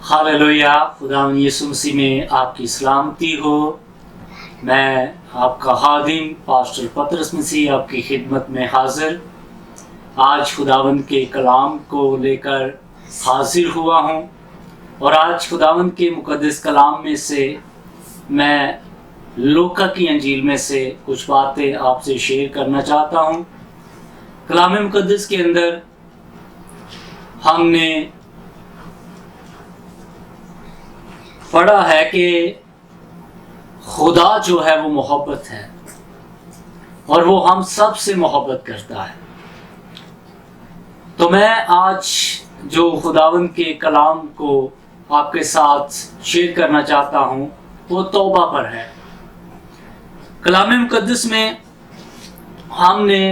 Hallelujah. खुदावंद यीशु मसीह में आपकी सलामती हो। मैं आपका खादिम पास्टर पतरस मसीह आपकी खिदमत में हाजिर आज खुदावंद के कलाम को लेकर हाजिर हुआ हूँ और आज खुदावंद के मुकद्दस कलाम में से मैं लूका की अंजील में से कुछ बातें आपसे शेयर करना चाहता हूँ। कलाम मुकद्दस के अंदर हमने पढ़ा है कि खुदा जो है वो मोहब्बत है और वो हम सब से मोहब्बत करता है। तो मैं आज जो खुदावंद के कलाम को आपके साथ शेयर करना चाहता हूँ वो तौबा पर है। कलाम मुकद्दस में हमने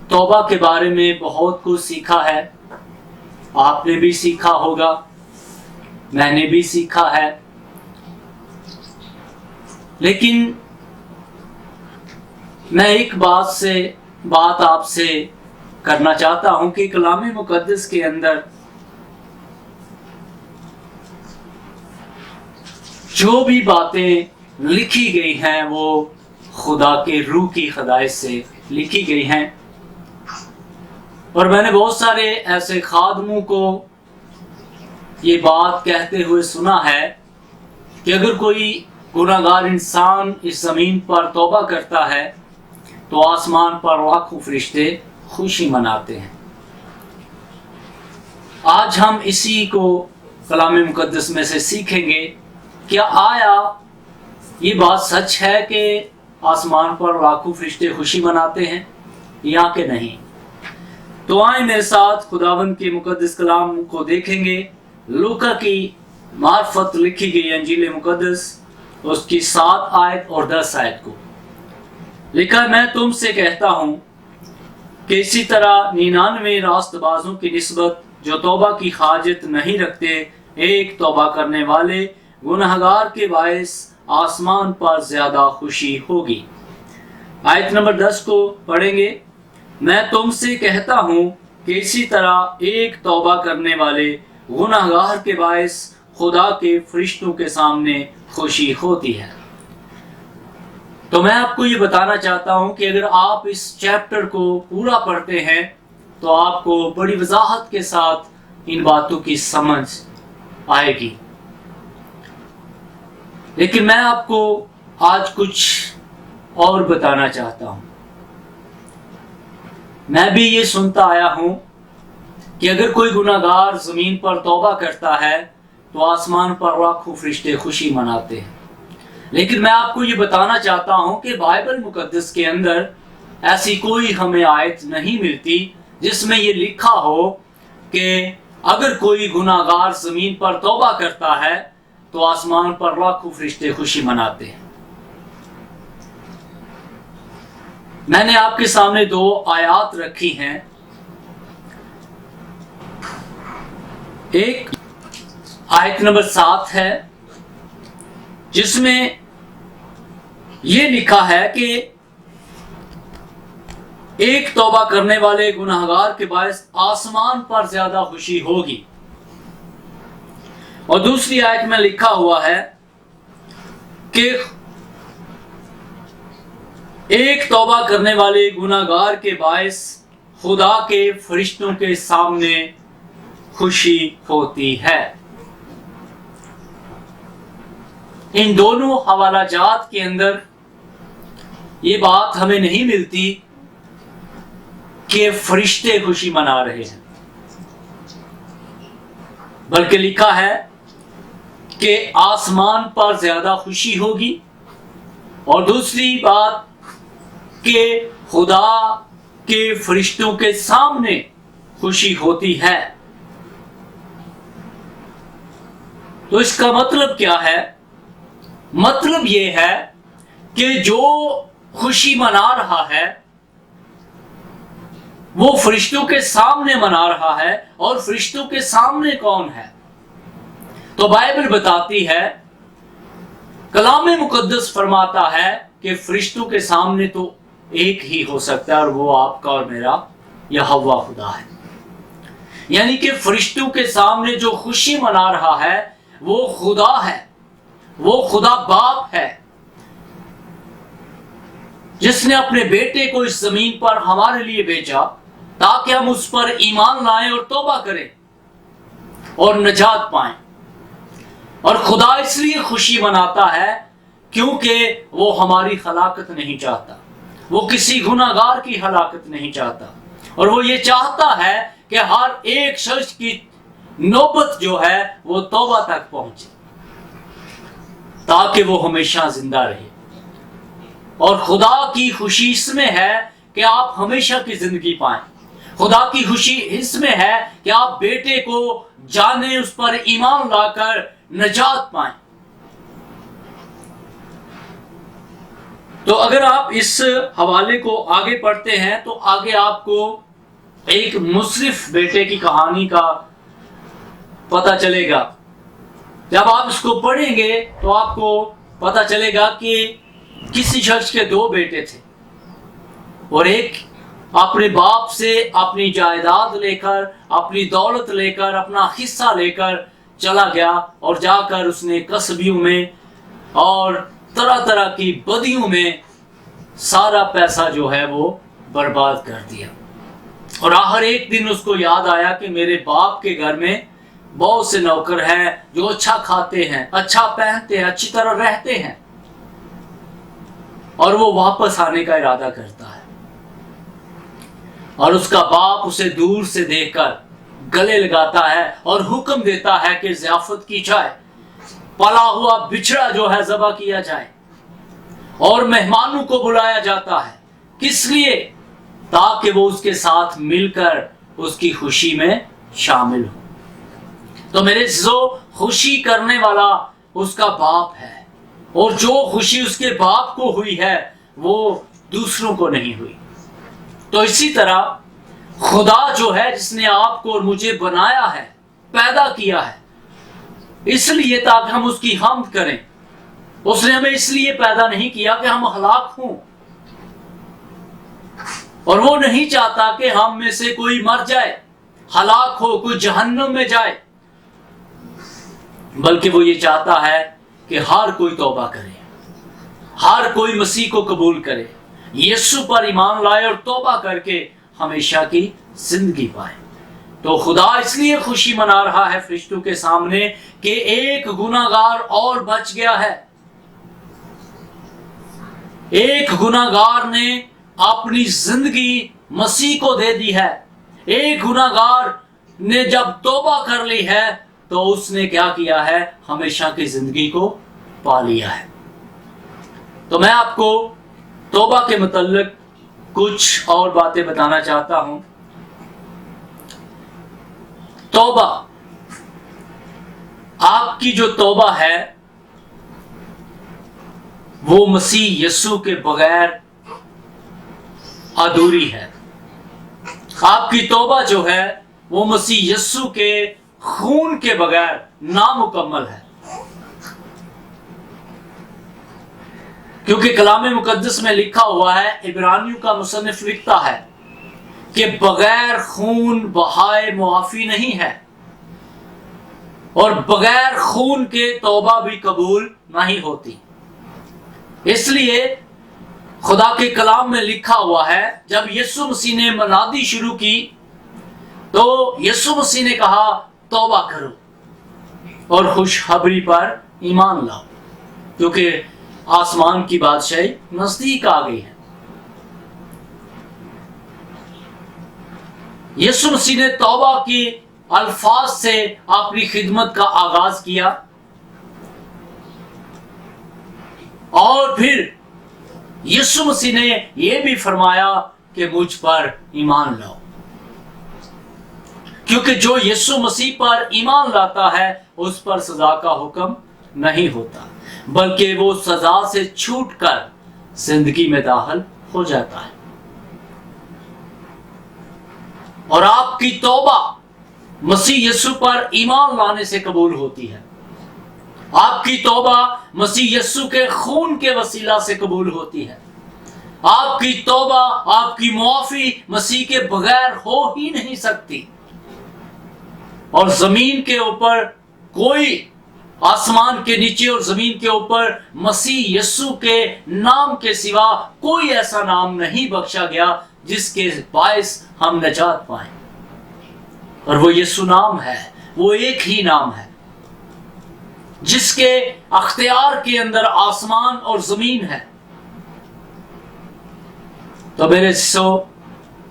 तौबा के बारे में बहुत कुछ सीखा है। आपने भी सीखा होगा, मैंने भी सीखा है। लेकिन मैं एक बात आपसे करना चाहता हूं कि कलाम मुकद्दस के अंदर जो भी बातें लिखी गई हैं वो खुदा के रूह की खदायत से लिखी गई हैं। और मैंने बहुत सारे ऐसे खादमों को ये बात कहते हुए सुना है कि अगर कोई गुनाहगार इंसान इस ज़मीन पर तौबा करता है तो आसमान पर लाखों फरिश्ते खुशी मनाते हैं। आज हम इसी को कलाम मुकद्दस में से सीखेंगे। क्या आया ये बात सच है कि आसमान पर लाखों फरिश्ते खुशी मनाते हैं या कि नहीं? तो आए मेरे साथ खुदावंद के मुकद्दस कलाम को देखेंगे। लूका की मार्फत लिखी गई अंजील मुकद्दस उसकी 7 आयत और 10 आयत को लिखा, मैं तुमसे कहता हूँ कि इसी तरह 99 रास्तबाजों की निस्बत जो तौबा की हाजत नहीं रखते एक तौबा करने वाले गुनहगार के बायस आसमान पर ज्यादा खुशी होगी। आयत नंबर 10 को पढ़ेंगे। मैं तुमसे कहता हूँ कि इसी तरह एक तौबा करने वाले गुनहगार के बायस खुदा के फरिश्तों के सामने खुशी होती है। तो मैं आपको ये बताना चाहता हूं कि अगर आप इस चैप्टर को पूरा पढ़ते हैं तो आपको बड़ी वजाहत के साथ इन बातों की समझ आएगी। लेकिन मैं आपको आज कुछ और बताना चाहता हूं। मैं भी ये सुनता आया हूं कि अगर कोई गुनाहगार जमीन पर तौबा करता है तो आसमान पर लाखों फरिश्ते खुशी मनाते हैं। लेकिन मैं आपको ये बताना चाहता हूं कि बाइबल मुकद्दस के अंदर ऐसी कोई हमें आयत नहीं मिलती जिसमें ये लिखा हो कि अगर कोई गुनाहगार जमीन पर तौबा करता है तो आसमान पर लाखों फरिश्ते खुशी मनाते हैं। मैंने आपके सामने 2 आयत रखी हैं। एक आयत नंबर 7 है जिसमें यह लिखा है कि एक तौबा करने वाले गुनाहगार के बायस आसमान पर ज्यादा खुशी होगी। और दूसरी आयत में लिखा हुआ है कि एक तौबा करने वाले गुनाहगार के बायस खुदा के फरिश्तों के सामने खुशी होती है। इन दोनों हवालाजात के अंदर ये बात हमें नहीं मिलती कि फरिश्ते खुशी मना रहे हैं, बल्कि लिखा है कि आसमान पर ज्यादा खुशी होगी। और दूसरी बात कि खुदा के फरिश्तों के सामने खुशी होती है। तो इसका मतलब क्या है? मतलब ये है कि जो खुशी मना रहा है वो फरिश्तों के सामने मना रहा है। और फरिश्तों के सामने कौन है? तो बाइबल बताती है, कलाम मुकद्दस फरमाता है कि फरिश्तों के सामने तो एक ही हो सकता है और वो आपका और मेरा यहोवा खुदा है। یعنی کہ فرشتوں کے سامنے جو خوشی منا رہا ہے وہ خدا ہے، وہ خدا باپ ہے، جس نے اپنے بیٹے کو اس زمین پر ہمارے لیے بھیجا تاکہ ہم اس پر ایمان لائیں اور توبہ کریں اور نجات پائیں۔ اور خدا اس لیے خوشی مناتا ہے کیونکہ وہ ہماری ہلاکت نہیں چاہتا، وہ کسی گناہ گار کی ہلاکت نہیں چاہتا، اور وہ یہ چاہتا ہے کہ ہر ایک شخص کی نوبت جو ہے وہ توبہ تک پہنچے تاکہ وہ ہمیشہ زندہ رہے۔ اور خدا کی خوشی اس میں ہے کہ آپ ہمیشہ کی زندگی پائیں، خدا کی خوشی اس میں ہے کہ آپ بیٹے کو جانیں، اس پر ایمان لا کر نجات پائیں۔ تو اگر آپ اس حوالے کو آگے پڑھتے ہیں تو آگے آپ کو ایک مسرف بیٹے کی کہانی کا پتہ چلے گا۔ جب آپ اس کو پڑھیں گے تو آپ کو پتہ چلے گا کہ کسی شخص کے 2 بیٹے تھے، اور ایک اپنے باپ سے اپنی جائیداد لے کر، اپنی دولت لے کر، اپنا حصہ لے کر چلا گیا، اور جا کر اس نے قصبیوں میں اور طرح طرح کی بدیوں میں سارا پیسہ جو ہے وہ برباد کر دیا۔ اور آخر ایک دن اس کو یاد آیا کہ میرے باپ کے گھر میں بہت سے نوکر ہیں جو اچھا کھاتے ہیں، اچھا پہنتے ہیں، اچھی طرح رہتے ہیں، اور وہ واپس آنے کا ارادہ کرتا ہے، اور اس کا باپ اسے دور سے دیکھ کر گلے لگاتا ہے اور حکم دیتا ہے کہ ضیافت کی جائے، پلا ہوا بچڑا جو ہے ذبح کیا جائے، اور مہمانوں کو بلایا جاتا ہے۔ کس لیے؟ تاکہ وہ اس کے ساتھ مل کر اس کی خوشی میں شامل ہو۔ تو میرے عزیزو، خوشی کرنے والا اس کا باپ ہے، اور جو خوشی اس کے باپ کو ہوئی ہے وہ دوسروں کو نہیں ہوئی۔ تو اسی طرح خدا جو ہے، جس نے آپ کو اور مجھے بنایا ہے، پیدا کیا ہے، اس لیے تاکہ ہم اس کی حمد کریں۔ اس نے ہمیں اس لیے پیدا نہیں کیا کہ ہم ہلاک ہوں، اور وہ نہیں چاہتا کہ ہم میں سے کوئی مر جائے، ہلاک ہو، کوئی جہنم میں جائے، بلکہ وہ یہ چاہتا ہے کہ ہر کوئی توبہ کرے، ہر کوئی مسیح کو قبول کرے، یسوع پر ایمان لائے اور توبہ کر کے ہمیشہ کی زندگی پائے۔ تو خدا اس لیے خوشی منا رہا ہے فرشتوں کے سامنے کہ ایک گناہ گار اور بچ گیا ہے۔ ایک گناہ گار نے اپنی زندگی مسیح کو دے دی ہے۔ ایک گناہ گار نے جب توبہ کر لی ہے تو اس نے کیا کیا ہے؟ ہمیشہ کی زندگی کو پا لیا ہے۔ تو میں آپ کو توبہ کے متعلق کچھ اور باتیں بتانا چاہتا ہوں۔ توبہ، آپ کی جو توبہ ہے وہ مسیح یسوع کے بغیر ادھوری ہے۔ آپ کی توبہ جو ہے وہ مسیح یسوع کے خون کے بغیر نامکمل ہے، کیونکہ کلام مقدس میں لکھا ہوا ہے، عبرانیوں کا مصنف لکھتا ہے کہ بغیر خون بہائے معافی نہیں ہے، اور بغیر خون کے توبہ بھی قبول نہیں ہوتی۔ اس لیے خدا کے کلام میں لکھا ہوا ہے، جب یسوع مسیح نے منادی شروع کی تو یسوع مسیح نے کہا توبہ کرو اور خوشخبری پر ایمان لاؤ، کیونکہ آسمان کی بادشاہی نزدیک آ گئی ہے۔ یسوع مسیح نے توبہ کی الفاظ سے اپنی خدمت کا آغاز کیا، اور پھر یسوع مسیح نے یہ بھی فرمایا کہ مجھ پر ایمان لاؤ، کیونکہ جو یسوع مسیح پر ایمان لاتا ہے اس پر سزا کا حکم نہیں ہوتا، بلکہ وہ سزا سے چھوٹ کر زندگی میں داخل ہو جاتا ہے۔ اور آپ کی توبہ مسیح یسوع پر ایمان لانے سے قبول ہوتی ہے۔ آپ کی توبہ مسیح یسوع کے خون کے وسیلہ سے قبول ہوتی ہے۔ آپ کی توبہ، آپ کی معافی مسیح کے بغیر ہو ہی نہیں سکتی۔ और जमीन के ऊपर कोई, आसमान के नीचे और जमीन के ऊपर मसीह यीशु के नाम के सिवा कोई ऐसा नाम नहीं बख्शा गया जिसके बायस हम नजात पाएं। और वो यीशु नाम है, वो एक ही नाम है जिसके अख्तियार के अंदर आसमान और जमीन है। तो मेरे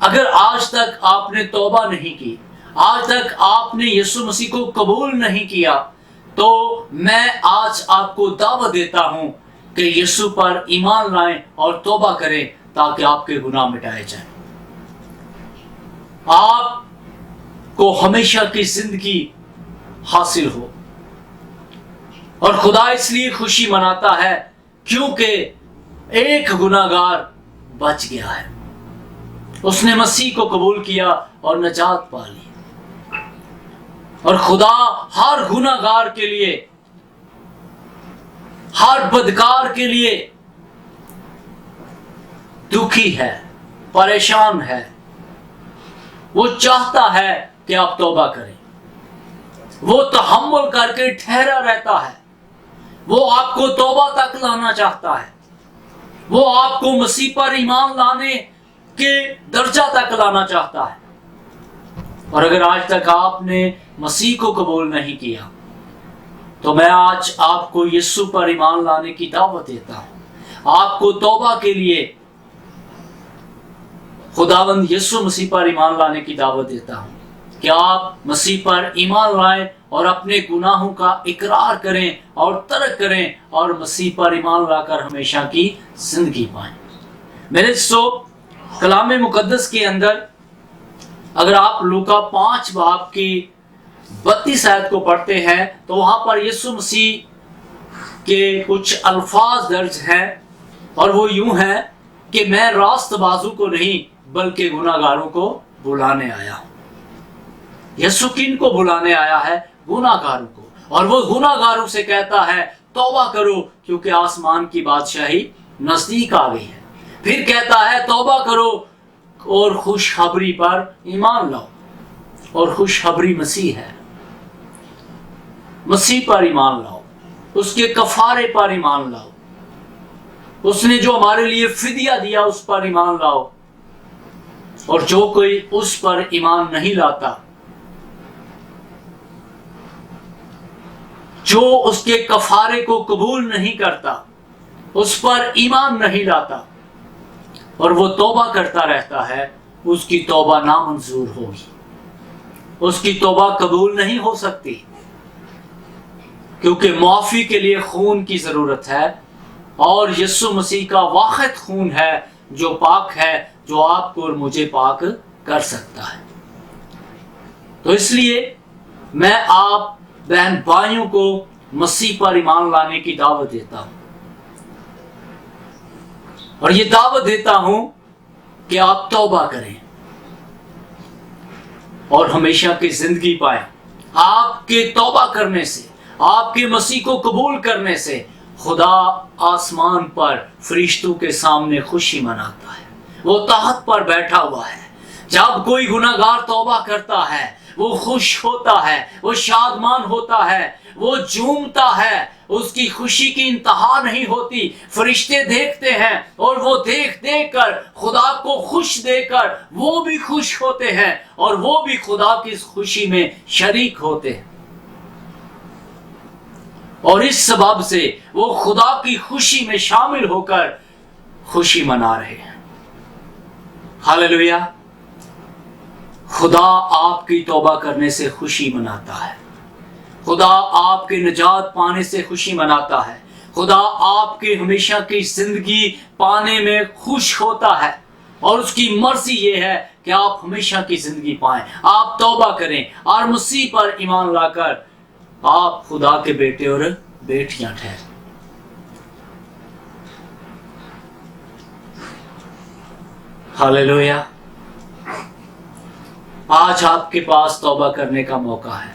अगर आज तक आपने तौबा नहीं की, आज तक आपने यीशु मसीह को कबूल नहीं किया, तो मैं आज आपको दावत देता हूं कि यीशु पर ईमान लाएं और तौबा करें ताकि आपके गुनाह मिटाए जाएं। आपको हमेशा की जिंदगी हासिल हो। और खुदा इसलिए खुशी मनाता है क्योंकि एक गुनाहगार बच गया है, उसने मसीह को कबूल किया और नजात पा ली। और खुदा हर गुनाहगार के लिए, हर बदकार के लिए दुखी है, परेशान है। वो चाहता है कि आप तौबा करें, वो तहम्मुल करके ठहरा रहता है, वो आपको तौबा तक लाना चाहता है, वो आपको मसीह पर ईमान लाने के दर्जा तक लाना चाहता है। और अगर आज तक आपने मसीह को कबूल नहीं किया, तो मैं आज आपको यीशु पर ईमान लाने की दावत देता हूं। आपको तौबा के लिए खुदावंद यीशु मसीह पर ईमान लाने की दावत देता हूं कि आप मसीह पर ईमान लाएं और अपने गुनाहों का इकरार करें और तर्क करें और मसीह पर ईमान लाकर हमेशा की जिंदगी पाएं। मेरे कलाम मुकद्दस के अंदर अगर आप लूका 5 बाब की 32 आयत को पढ़ते हैं तो वहां पर यीशु मसीह के कुछ अल्फाज दर्ज हैं और वो यूं है कि मैं रास्त बाजू को नहीं बल्कि गुनाहगारों को बुलाने आया हूं। यीशु किन को बुलाने आया है? गुनाहगारों को। और वो गुनाहगारों से कहता है तौबा करो क्योंकि आसमान की बादशाही नजदीक आ गई है। फिर कहता है तौबा करो और खुशखबरी पर ईमान लाओ। और खुशखबरी मसीह है। मसीह पर ईमान लाओ, उसके कफारे पर ईमान लाओ, उसने जो हमारे लिए फिदिया दिया उस पर ईमान लाओ। और जो कोई उस पर ईमान नहीं लाता, जो उसके कफारे को कबूल नहीं करता, उस पर ईमान नहीं लाता और वो तौबा करता रहता है, उसकी तौबा नामंजूर होगी, उसकी तौबा कबूल नहीं हो सकती। क्योंकि मुआफी के लिए खून की जरूरत है और यीशु मसीह का वाहिद खून है जो पाक है, जो आपको और मुझे पाक कर सकता है। तो इसलिए मैं आप बहन भाइयों को मसीह पर ईमान लाने की दावत देता हूं और ये दावत देता हूं कि आप तौबा करें और हमेशा की जिंदगी पाएं। आपके तौबा करने से, आपके मसीह को कबूल करने से खुदा आसमान पर फरिश्तों के सामने खुशी मनाता है। वो ताहत पर बैठा हुआ है। जब कोई गुनाहगार तौबा करता है वो खुश होता है, वो शादमान होता है, वो झूमता है, उसकी खुशी की इंतहा नहीं होती। फरिश्ते देखते हैं और वो देख देख कर खुदा को खुश देकर वो भी खुश होते हैं और वो भी खुदा की इस खुशी में शरीक होते हैं। और इस सबब से वो खुदा की खुशी में शामिल होकर खुशी मना रहे हैं। हालेलुया। खुदा आपकी तौबा करने से खुशी मनाता है। खुदा आपके निजात पाने से खुशी मनाता है। खुदा आपके हमेशा की जिंदगी पाने में खुश होता है और उसकी मर्जी ये है कि आप हमेशा की जिंदगी पाएं। आप तौबा करें और मसीह पर ईमान लाकर आप खुदा के बेटे और बेटियां ठहरें। हालेलुया। आज आपके पास तौबा करने का मौका है।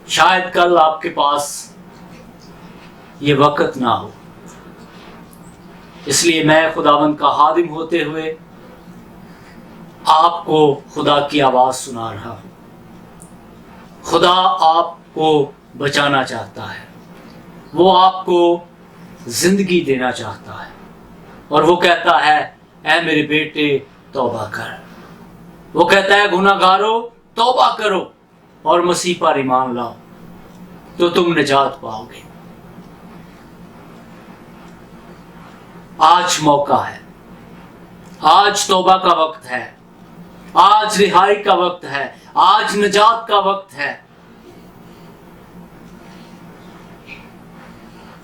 शायद कल आपके पास ये वक्त ना हो, इसलिए मैं खुदावंद का हादिम होते हुए आपको खुदा की आवाज सुना रहा हूं। खुदा आपको बचाना चाहता है, वो आपको जिंदगी देना चाहता है, और वो कहता है ऐ मेरे बेटे तौबा कर। वो कहता है गुनाहगारों तौबा करो और मसीह पर ईमान लाओ तो तुम निजात पाओगे। आज मौका है, आज तौबा का वक्त है, आज रिहाई का वक्त है, आज निजात का वक्त है।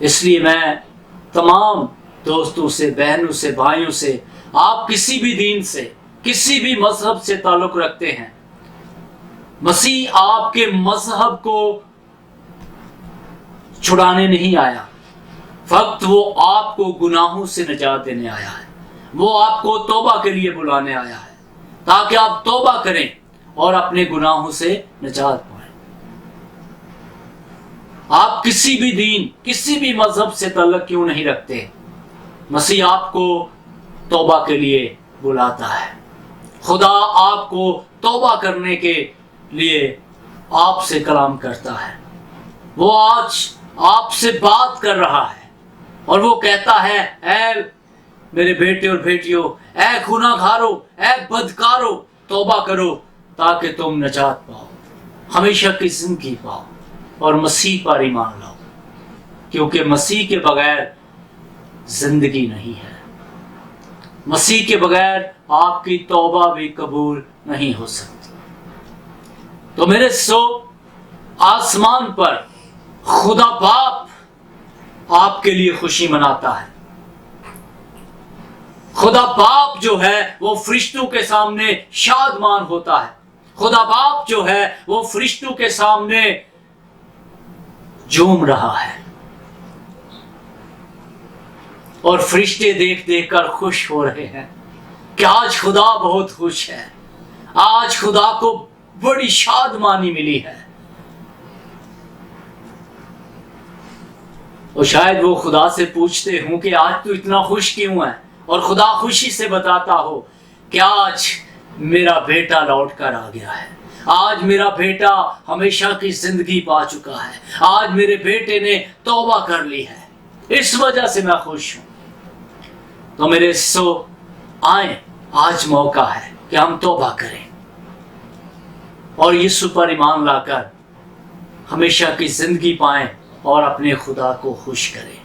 इसलिए मैं तमाम दोस्तों से, बहनों से, भाइयों से, आप किसी भी दीन से, किसी भी मजहब से ताल्लुक रखते हैं, मसीह आपके मजहब को छुड़ाने नहीं आया, फक्त वो आपको गुनाहों से निजात देने आया है। वो आपको तौबा के लिए बुलाने आया है ताकि आप तौबा करें और अपने गुनाहों से निजात पाएं। आप किसी भी दीन, किसी भी मजहब से ताल्लुक क्यों नहीं रखते, मसीह आपको तौबा के लिए बुलाता है। खुदा आपको तौबा करने के लिए आपसे कलाम करता है। वो आज आपसे बात कर रहा है और वो कहता है ऐ मेरे बेटे और बेटियों, ऐ गुनाहगारों, ऐ बदकारों, तौबा करो ताकि तुम निजात पाओ, हमेशा की जिंदगी पाओ और मसीह पर ईमान लाओ, क्योंकि मसीह के बगैर जिंदगी नहीं है। मसीह के बगैर आपकी तौबा भी कबूल नहीं हो सकती। तो मेरे आसमान पर खुदा बाप आपके लिए खुशी मनाता है। खुदा बाप जो है वो फरिश्तों के सामने शादमान होता है। खुदा बाप जो है वो फरिश्तों के सामने झूम रहा है और फरिश्ते देख देख कर खुश हो रहे हैं कि आज खुदा बहुत खुश है, आज खुदा को बड़ी शादमानी मिली है। और शायद वो खुदा से पूछते हों कि आज तू इतना खुश क्यों है, और खुदा खुशी से बताता हो कि आज मेरा बेटा लौट कर आ गया है, आज मेरा बेटा हमेशा की जिंदगी पा चुका है, आज मेरे बेटे ने तौबा कर ली है, इस वजह से मैं खुश हूं। तो मेरे आए, आज मौका है कि हम तौबा करें और यीशु पर ईमान लाकर हमेशा की जिंदगी पाएं और अपने खुदा को खुश करें।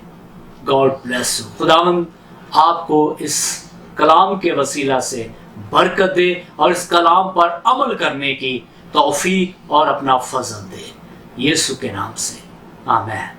God bless you. खुदावंद आपको इस कलाम के वसीला से बरकत दे और इस कलाम पर अमल करने की तौफीक और अपना फजल दे, यीशु के नाम से, आमीन।